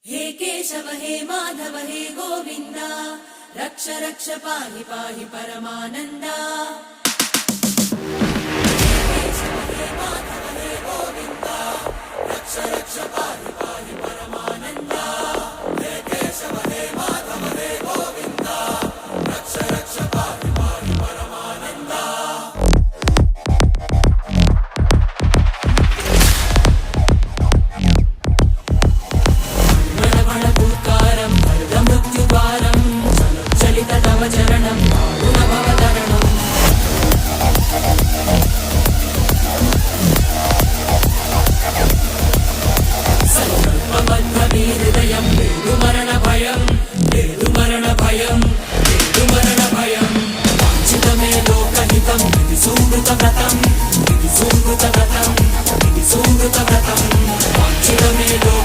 हे केशव हे माधव हे गोविन्द रक्ष रक्ष पाहि पाहि परमानन्दा। हे केशव हे माधव हे गोविन्द रक्ष रक्ष पाहि पाहि परमानन्दा। हे केशव हे माधव हे गोविन्द रक्ष रक्ष पाहि पाहि परमानन्दा। चरणं गुणभवतरणं संकल्पबद्धहृदयं मरणभयं मरणभयं मरणभयं वाञ्छितमे लोकहितं विधि सुकृतव्रतं विधि सुकृतव्रतं विधि सुकृतव्रतं वाञ्छितमे लोक